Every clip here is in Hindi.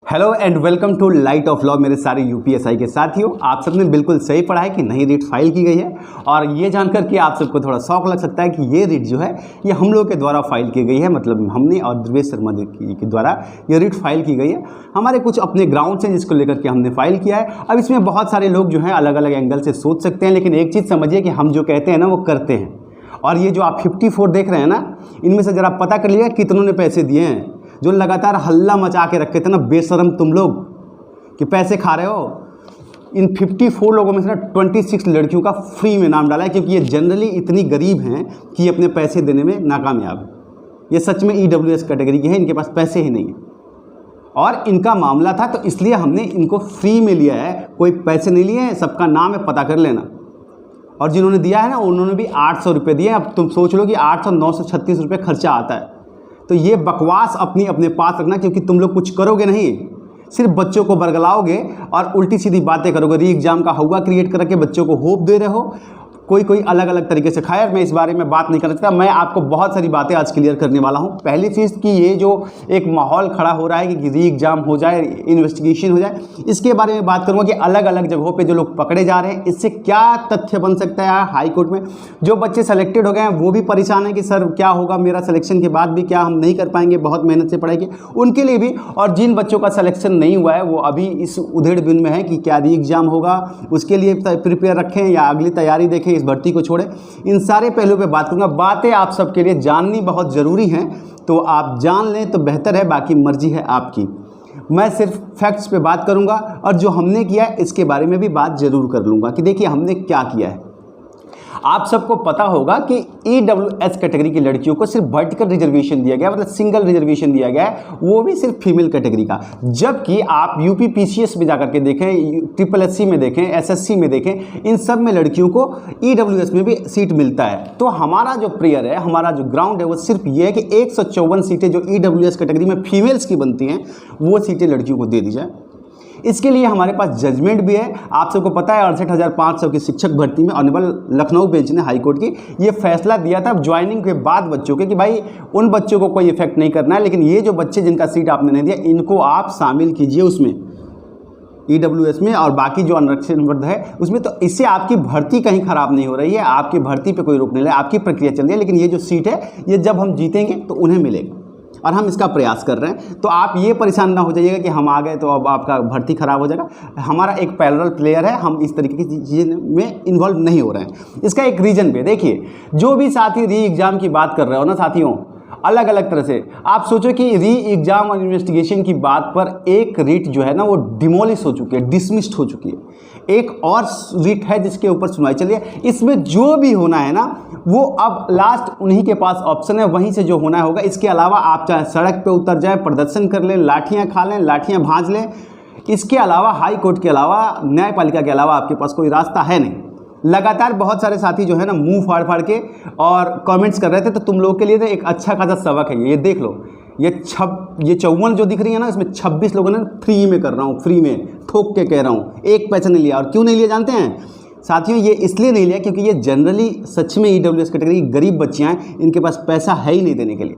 Hello and welcome to light of law मेरे सारे यूपीएसआई के साथियों। आप सबने बिल्कुल सही पढ़ा है कि नई रीट फाइल की गई है और ये जानकर कि आप सबको थोड़ा शौक लग सकता है कि ये रीट जो है ये हम लोग के द्वारा फाइल की गई है, मतलब हमने और ध्रुवेश शर्मा के द्वारा ये रीट फाइल की गई है। हमारे कुछ अपने ग्राउंड्स हैं जिसको लेकर के हमने फाइल किया है। अब इसमें बहुत सारे लोग जो हैं अलग अलग एंगल से सोच सकते हैं, लेकिन एक चीज़ समझिए कि हम जो कहते हैं ना वो करते हैं। और ये जो आप 54 देख रहे हैं ना, इनमें से ज़रा पता कर लिया कितनों ने पैसे दिए हैं। जो लगातार हल्ला मचा के रखे थे ना बेशरम तुम लोग कि पैसे खा रहे हो, इन 54 लोगों में से ना 26 लड़कियों का फ्री में नाम डाला है, क्योंकि ये जनरली इतनी गरीब हैं कि ये अपने पैसे देने में नाकामयाब है। ये सच में EWS कैटेगरी की है, इनके पास पैसे ही नहीं है और इनका मामला था तो इसलिए हमने इनको फ्री में लिया है। कोई पैसे नहीं लिए हैं, सबका नाम है, पता कर लेना। और जिन्होंने दिया है ना उन्होंने भी 800 रुपये दिए। अब तुम सोच लो कि 800 936 रुपये खर्चा आता है। तो ये बकवास अपने पास रखना, क्योंकि तुम लोग कुछ करोगे नहीं, सिर्फ बच्चों को बरगलाओगे और उल्टी सीधी बातें करोगे। री एग्जाम का हवा क्रिएट करके बच्चों को होप दे रहे हो, कोई अलग अलग तरीके से। खैर मैं इस बारे में बात नहीं कर सकता। मैं आपको बहुत सारी बातें आज क्लियर करने वाला हूं। पहली चीज़ कि ये जो एक माहौल खड़ा हो रहा है कि री एग्जाम हो जाए, इन्वेस्टिगेशन हो जाए, इसके बारे में बात करूंगा कि अलग अलग जगहों पे जो लोग पकड़े जा रहे हैं इससे क्या तथ्य बन सकता है। हाई कोर्ट में जो बच्चे सेलेक्टेड हो गए हैं वो भी परेशान है कि सर क्या होगा, मेरा सिलेक्शन के बाद भी क्या हम नहीं कर पाएंगे, बहुत मेहनत से पढ़ाई की, उनके लिए भी। और जिन बच्चों का सिलेक्शन नहीं हुआ है वो अभी इस उधेड़ बुन में है कि क्या री एग्जाम होगा, उसके लिए प्रिपेयर रखें या अगली तैयारी देखें, इस भर्ती को छोड़ें। इन सारे पहलुओं पे बात करूंगा। बातें आप सबके लिए जाननी बहुत ज़रूरी हैं, तो आप जान लें तो बेहतर है, बाकी मर्जी है आपकी। मैं सिर्फ फैक्ट्स पे बात करूंगा और जो हमने किया है इसके बारे में भी बात जरूर कर लूँगा कि देखिए हमने क्या किया है। आप सबको पता होगा कि EWS कैटेगरी की लड़कियों को सिर्फ वर्टिकल रिजर्वेशन दिया गया, मतलब सिंगल रिजर्वेशन दिया गया है, वो भी सिर्फ फीमेल कैटेगरी का। जबकि आप UPPCS में जाकर के देखें, SSSC में देखें, SSC में देखें, इन सब में लड़कियों को EWS में भी सीट मिलता है। तो हमारा जो प्रेयर है, हमारा जो ग्राउंड है वो सिर्फ ये है कि 154 सीटें जो EWS कैटेगरी में फीमेल्स की बनती हैं वो सीटें लड़कियों को दे दी जाए। इसके लिए हमारे पास जजमेंट भी है। आप सबको पता है 68,500 की शिक्षक भर्ती में ऑनरेबल लखनऊ बेंच ने हाई कोर्ट की ये फैसला दिया था ज्वाइनिंग के बाद बच्चों के, कि भाई उन बच्चों को कोई इफेक्ट नहीं करना है, लेकिन ये जो बच्चे जिनका सीट आपने नहीं दिया इनको आप शामिल कीजिए उसमें, EWS में, और बाकी जो आरक्षण वर्ग है उसमें। तो इससे आपकी भर्ती कहीं खराब नहीं हो रही है, आपकी भर्ती पे कोई रोक नहीं है, आपकी प्रक्रिया चल रही है। लेकिन ये जो सीट है ये जब हम जीतेंगे तो उन्हें मिलेगा और हम इसका प्रयास कर रहे हैं। तो आप ये परेशान ना हो जाइएगा कि हम आ गए तो अब आपका भर्ती खराब हो जाएगा। हमारा एक पैरेलल प्लेयर है, हम इस तरीके की चीज़ में इन्वॉल्व नहीं हो रहे हैं। इसका एक रीज़न भी देखिए, जो भी साथी री एग्ज़ाम की बात कर रहे हो ना साथियों, अलग अलग तरह से आप सोचो कि री एग्ज़ाम और इन्वेस्टिगेशन की बात पर एक रीट जो है ना वो डिमोलिश हो चुकी है, डिसमिस्ड हो चुकी है। एक और रीट है जिसके ऊपर सुनवाई चली है। इसमें जो भी होना है ना वो अब लास्ट उन्हीं के पास ऑप्शन है, वहीं से जो होना होगा। इसके अलावा आप चाहे सड़क पे उतर जाए, प्रदर्शन कर लें, लाठियाँ खा लें, लाठियाँ भांज लें, इसके अलावा हाई कोर्ट के अलावा, न्यायपालिका के अलावा आपके पास कोई रास्ता है नहीं। लगातार बहुत सारे साथी जो है ना मुंह फाड़ फाड़ के और कमेंट्स कर रहे थे, तो तुम लोगों के लिए एक अच्छा खासा सबक है। ये देख लो, ये 54 जो दिख रही है ना, इसमें 26 लोगों ने फ्री में कर रहा हूँ, फ्री में ठोक के कह रहा हूँ, एक पैसा नहीं लिया। और क्यों नहीं लिया जानते हैं साथियों? ये इसलिए नहीं लिया क्योंकि ये जनरली सच में EWS कैटेगरी की गरीब बच्चियाँ हैं, इनके पास पैसा है ही नहीं देने के लिए,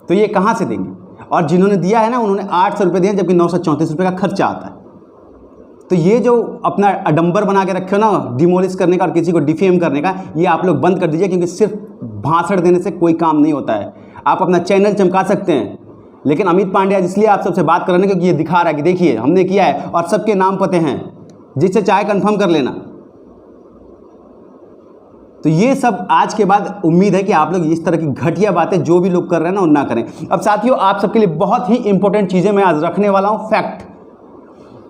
तो ये कहाँ से देंगे? और जिन्होंने दिया है ना उन्होंने 800 रुपये दिए, जबकि 934 रुपये का खर्चा आता है। तो ये जो अपना अडंबर बना के रखे हो ना डिमोलिश करने का और किसी को डिफेम करने का, ये आप लोग बंद कर दीजिए, क्योंकि सिर्फ भाषण देने से कोई काम नहीं होता है। आप अपना चैनल चमका सकते हैं, लेकिन अमित पांड्या इसलिए आप सबसे बात कर रहे हैं क्योंकि ये दिखा रहा है कि देखिए हमने किया है और सबके नाम पते हैं, जिससे चाहे कंफर्म कर लेना। तो ये सब आज के बाद उम्मीद है कि आप लोग इस तरह की घटिया बातें जो भी लोग कर रहे हैं ना उन ना करें। अब साथियों आप सबके लिए बहुत ही इंपॉर्टेंट चीज़ें मैं आज रखने वाला हूँ। फैक्ट,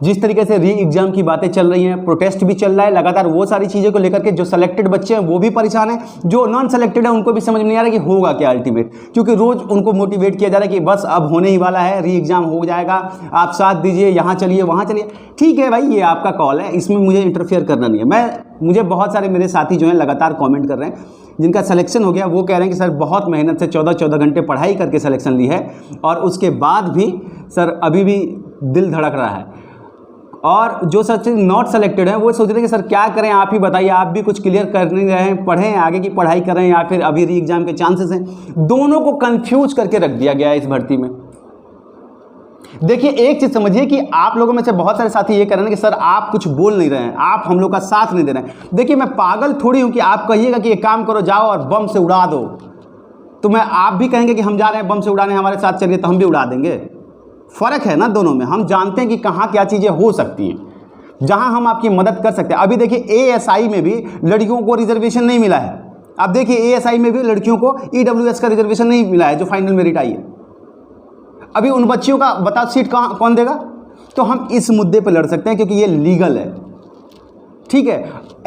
जिस तरीके से री एग्जाम की बातें चल रही हैं, प्रोटेस्ट भी चल रहा है लगातार, वो सारी चीज़ों को लेकर के जो सेलेक्टेड बच्चे हैं वो भी परेशान हैं, जो नॉन सेलेक्टेड है उनको भी समझ में नहीं आ रहा कि होगा क्या अल्टीमेट, क्योंकि रोज़ उनको मोटिवेट किया जा रहा है कि बस अब होने ही वाला है, री एग्जाम हो जाएगा, आप साथ दीजिए, यहाँ चलिए वहाँ चलिए। ठीक है भाई, ये आपका कॉल है, इसमें मुझे इंटरफेयर करना नहीं है। मुझे बहुत सारे मेरे साथी जो हैं लगातार कमेंट कर रहे हैं, जिनका सिलेक्शन हो गया, वो कह रहे हैं कि सर बहुत मेहनत से 14-14 घंटे पढ़ाई करके सिलेक्शन ली है और उसके बाद भी सर अभी भी दिल धड़क रहा है। और जो सच नॉट सेलेक्टेड है वो सोच रहे हैं कि सर क्या करें, आप ही बताइए, आप भी कुछ क्लियर कर नहीं रहे हैं, पढ़ें, आगे की पढ़ाई करें या फिर अभी री एग्जाम के चांसेस हैं। दोनों को कंफ्यूज करके रख दिया गया है इस भर्ती में। देखिए एक चीज समझिए कि आप लोगों में से बहुत सारे साथी ये कह रहे हैं कि सर आप कुछ बोल नहीं रहे हैं, आप हम लोग का साथ नहीं दे रहे हैं। देखिए मैं पागल थोड़ी हूं कि आप कहिएगा कि एक काम करो, जाओ और बम से उड़ा दो, तो मैं आप भी कहेंगे कि हम जा रहे हैं बम से उड़ाने, हमारे साथ चलिए, तो हम भी उड़ा देंगे। फर्क है ना दोनों में। हम जानते हैं कि कहाँ क्या चीजें हो सकती हैं, जहां हम आपकी मदद कर सकते हैं। अभी देखिए एएसआई में भी लड़कियों को रिजर्वेशन नहीं मिला है। अब देखिए एएसआई में भी लड़कियों को ईडब्ल्यूएस का रिजर्वेशन नहीं मिला है, जो फाइनल मेरिट आई है। अभी उन बच्चियों का बताओ सीट कौन देगा? तो हम इस मुद्दे पर लड़ सकते हैं क्योंकि ये लीगल है, ठीक है।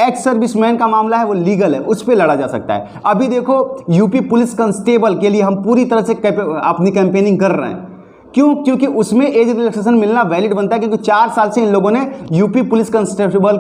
एक्स सर्विसमैन का मामला है, वो लीगल है, उस पर लड़ा जा सकता है। अभी देखो यूपी पुलिस कांस्टेबल के लिए हम पूरी तरह से अपनी कैंपेनिंग कर रहे हैं। क्यों? क्योंकि उसमें एज रिलैक्सेशन मिलना वैलिड बनता है, क्योंकि 4 साल से इन लोगों ने यूपी पुलिस कांस्टेबल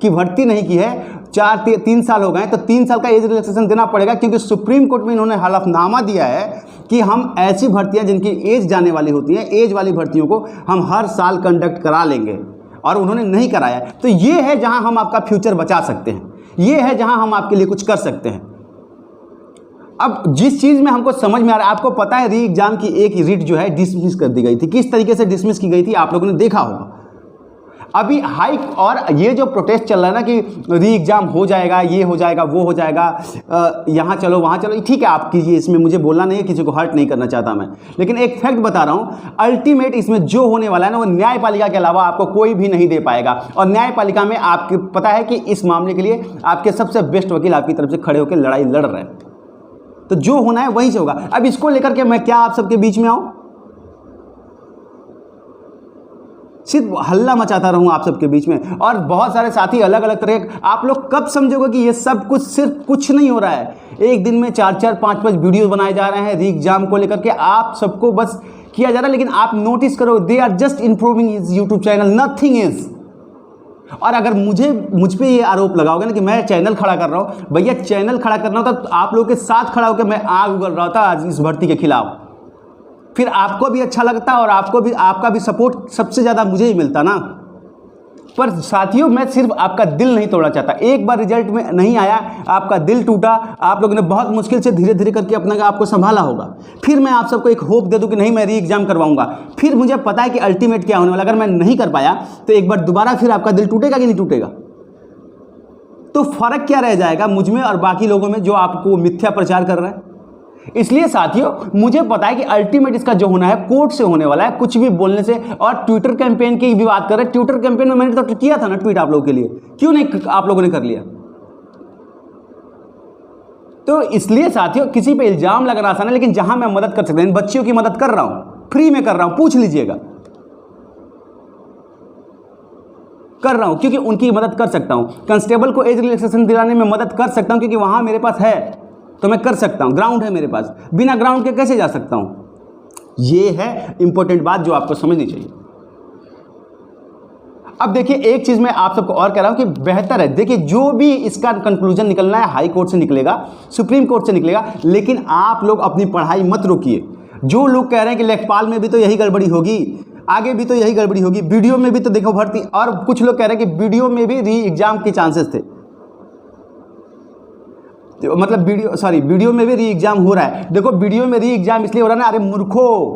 की भर्ती नहीं की है। 3 साल हो गए, तो 3 साल का एज रिलैक्सेशन देना पड़ेगा, क्योंकि सुप्रीम कोर्ट में इन्होंने हलफनामा दिया है कि हम ऐसी भर्तियां जिनकी एज जाने वाली होती हैं, एज वाली भर्तियों को हम हर साल कंडक्ट करा लेंगे, और उन्होंने नहीं कराया। तो ये है जहां हम आपका फ्यूचर बचा सकते हैं, ये है जहां हम आपके लिए कुछ कर सकते हैं। अब जिस चीज़ में हमको समझ में आ रहा है, आपको पता है री एग्जाम की एक रिट जो है डिसमिस कर दी गई थी। किस तरीके से डिसमिस की गई थी आप लोगों ने देखा होगा। अभी हाई और ये जो प्रोटेस्ट चल रहा है ना कि री एग्जाम हो जाएगा, ये हो जाएगा, वो हो जाएगा, यहाँ चलो वहाँ चलो, ठीक है आप कीजिए, इसमें मुझे बोलना नहीं है, किसी को हर्ट नहीं करना चाहता मैं, लेकिन एक फैक्ट बता रहा हूँ। अल्टीमेट इसमें जो होने वाला है ना, वो न्यायपालिका के अलावा आपको कोई भी नहीं दे पाएगा। और न्यायपालिका में आपको पता है कि इस मामले के लिए आपके सबसे बेस्ट वकील आपकी तरफ से खड़े होकर लड़ाई लड़ रहे हैं। तो जो होना है वहीं से होगा। अब इसको लेकर के मैं क्या आप सबके बीच में आऊं, सिर्फ हल्ला मचाता रहूं आप सबके बीच में? और बहुत सारे साथी अलग अलग तरह के, आप लोग कब समझोगे कि ये सब कुछ सिर्फ कुछ नहीं हो रहा है। एक दिन में 4-4, 5-5 वीडियो बनाए जा रहे हैं री एग्जाम को लेकर के, आप सबको बस किया जा रहा है। लेकिन आप नोटिस करो, they are just improving his YouTube channel, nothing is. और अगर मुझ पे ये आरोप लगाओगे ना कि मैं चैनल खड़ा कर रहा हूँ, भैया चैनल खड़ा करना होता तो आप लोगों के साथ खड़ा होकर मैं आग उगल रहा था आज इस भर्ती के खिलाफ, फिर आपको भी अच्छा लगता और आपका भी सपोर्ट सबसे ज़्यादा मुझे ही मिलता ना। पर साथियों मैं सिर्फ आपका दिल नहीं तोड़ना चाहता। एक बार रिजल्ट में नहीं आया, आपका दिल टूटा, आप लोगों ने बहुत मुश्किल से धीरे धीरे करके अपने आपको संभाला होगा। फिर मैं आप सबको एक होप दे दूं कि नहीं मैं री एग्जाम करवाऊंगा। फिर मुझे पता है कि अल्टीमेट क्या होने वाला। अगर मैं नहीं कर पाया तो एक बार दोबारा फिर आपका दिल टूटेगा कि नहीं टूटेगा? तो फर्क क्या रह जाएगा मुझ में और बाकी लोगों में जो आपको मिथ्या प्रचार कर रहे हैं? इसलिए साथियों मुझे पता है कि अल्टीमेट इसका जो होना है कोर्ट से होने वाला है, कुछ भी बोलने से। और ट्विटर कैंपेन की भी बात कर रहे हैं, ट्विटर कैंपेन में मैंने तो किया था ना ट्वीट आप लोगों के लिए, क्यों नहीं आप लोगों ने कर लिया? तो इसलिए साथियों किसी पे इल्जाम लगाना आसान है, लेकिन जहां मैं मदद कर सकता हूं, इन बच्चियों की मदद कर रहा हूं, फ्री में कर रहा हूं, पूछ लीजिएगा, कर रहा हूं क्योंकि उनकी मदद कर सकता हूं। कांस्टेबल को एज रिलैक्सेशन दिलाने में मदद कर सकता हूं क्योंकि वहां मेरे पास है तो मैं कर सकता हूं, ग्राउंड है मेरे पास। बिना ग्राउंड के कैसे जा सकता हूं? ये है इंपॉर्टेंट बात जो आपको समझनी चाहिए। अब देखिए एक चीज मैं आप सबको और कह रहा हूं कि बेहतर है, देखिए जो भी इसका कंक्लूजन निकलना है हाई कोर्ट से निकलेगा, सुप्रीम कोर्ट से निकलेगा, लेकिन आप लोग अपनी पढ़ाई मत रोकिए। जो लोग कह रहे हैं कि लेखपाल में भी तो यही गड़बड़ी होगी, आगे भी तो यही गड़बड़ी होगी, वीडियो में भी तो देखो भर्ती, और कुछ लोग कह रहे हैं कि वीडियो में भी री एग्जाम के चांसेस थे, मतलब वीडियो में भी री एग्जाम हो रहा है। देखो वीडियो में री एग्जाम इसलिए हो रहा है ना, अरे मूर्खो,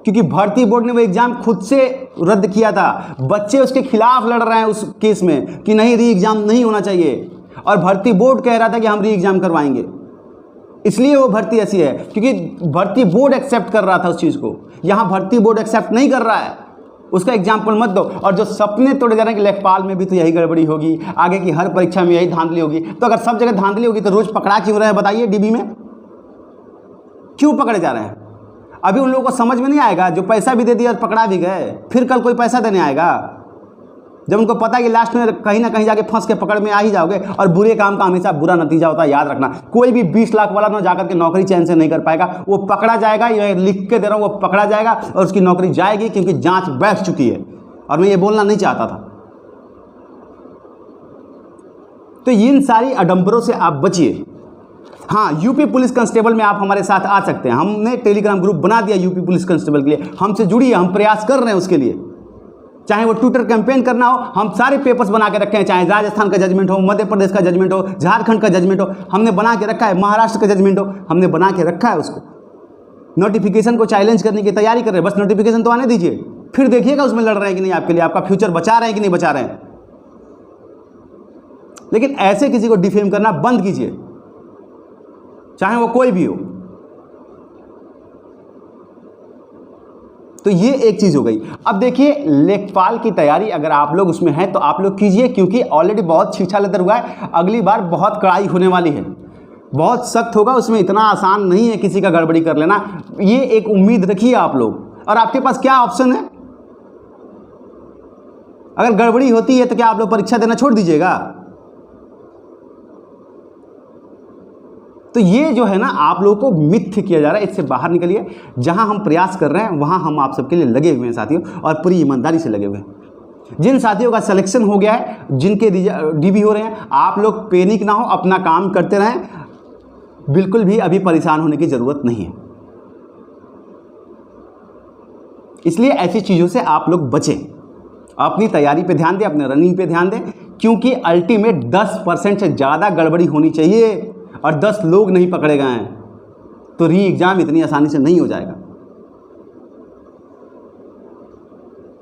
क्योंकि भर्ती बोर्ड ने वो एग्जाम खुद से रद्द किया था। बच्चे उसके खिलाफ लड़ रहे हैं उस केस में कि नहीं री एग्जाम नहीं होना चाहिए, और भर्ती बोर्ड कह रहा था कि हम री एग्जाम करवाएंगे। इसलिए वो भर्ती ऐसी है क्योंकि भर्ती बोर्ड एक्सेप्ट कर रहा था उस चीज़ को। यहाँ भर्ती बोर्ड एक्सेप्ट नहीं कर रहा है, उसका एग्जाम्पल मत दो। और जो सपने तोड़े जा रहे हैं कि लेखपाल में भी तो यही गड़बड़ी होगी, आगे की हर परीक्षा में यही धांधली होगी, तो अगर सब जगह धांधली होगी तो रोज पकड़ा क्यों रहे हैं बताइए? डीबी में क्यों पकड़े जा रहे हैं? अभी उन लोगों को समझ में नहीं आएगा जो पैसा भी दे दिया और पकड़ा भी गए, फिर कल कोई पैसा देने आएगा? जब उनको पता है कि लास्ट में कहीं ना कहीं जाके फंस के पकड़ में आ ही जाओगे। और बुरे काम का हमेशा बुरा नतीजा होता है, याद रखना। कोई भी 20 लाख वाला ना जाकर के नौकरी चैन से नहीं कर पाएगा, वो पकड़ा जाएगा। ये लिख के दे रहा हूँ, वो पकड़ा जाएगा और उसकी नौकरी जाएगी, क्योंकि जांच बैठ चुकी है। और मैं ये बोलना नहीं चाहता था। तो इन सारी आडंबरों से आप बचिए। हाँ, यूपी पुलिस कांस्टेबल में आप हमारे साथ आ सकते हैं। हमने टेलीग्राम ग्रुप बना दिया यूपी पुलिस कांस्टेबल के लिए, हमसे जुड़िए, हम प्रयास कर रहे हैं उसके लिए। चाहे वो ट्विटर कैंपेन करना हो, हम सारे पेपर्स बना के रखे हैं, चाहे राजस्थान का जजमेंट हो, मध्य प्रदेश का जजमेंट हो, झारखंड का जजमेंट हो, हमने बना के रखा है, महाराष्ट्र का जजमेंट हो, हमने बना के रखा है उसको। नोटिफिकेशन को चैलेंज करने की तैयारी कर रहे हैं, बस नोटिफिकेशन तो आने दीजिए, फिर देखिएगा उसमें लड़ रहे हैं कि नहीं, आपके लिए आपका फ्यूचर बचा रहे हैं कि नहीं बचा रहे हैं। लेकिन ऐसे किसी को डिफेम करना बंद कीजिए, चाहे वो कोई भी हो। तो ये एक चीज हो गई। अब देखिए लेखपाल की तैयारी अगर आप लोग उसमें हैं तो आप लोग कीजिए, क्योंकि ऑलरेडी बहुत छीछा लेदर हुआ है, अगली बार बहुत कड़ाई होने वाली है, बहुत सख्त होगा, उसमें इतना आसान नहीं है किसी का गड़बड़ी कर लेना, ये एक उम्मीद रखिए आप लोग। और आपके पास क्या ऑप्शन है, अगर गड़बड़ी होती है तो क्या आप लोग परीक्षा देना छोड़ दीजिएगा? तो ये जो है ना आप लोगों को मिथ्य किया जा रहा है, इससे बाहर निकलिए। जहां हम प्रयास कर रहे हैं वहां हम आप सबके लिए लगे हुए हैं साथियों, और पूरी ईमानदारी से लगे हुए हैं। जिन साथियों का सिलेक्शन हो गया है, जिनके डीबी हो रहे हैं, आप लोग पैनिक ना हो, अपना काम करते रहें, बिल्कुल भी अभी परेशान होने की जरूरत नहीं है। इसलिए ऐसी चीजों से आप लोग बचें, अपनी तैयारी पे ध्यान दें, अपने रनिंग पे ध्यान दें, क्योंकि अल्टीमेट 10% से ज़्यादा गड़बड़ी होनी चाहिए और 10 लोग नहीं पकड़े गए हैं तो री एग्ज़ाम इतनी आसानी से नहीं हो जाएगा।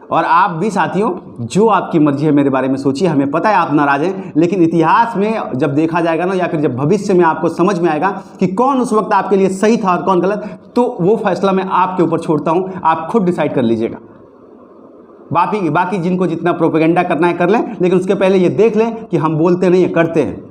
और आप भी साथियों जो आपकी मर्जी है मेरे बारे में सोचिए, हमें पता है आप नाराज़ हैं, लेकिन इतिहास में जब देखा जाएगा ना, या फिर जब भविष्य में आपको समझ में आएगा कि कौन उस वक्त आपके लिए सही था और कौन गलत, तो वो फैसला मैं आपके ऊपर छोड़ता हूँ, आप खुद डिसाइड कर लीजिएगा। बाकी जिनको जितना प्रोपेगेंडा करना है कर लें, लेकिन उसके पहले ये देख लें कि हम बोलते नहीं है, करते हैं।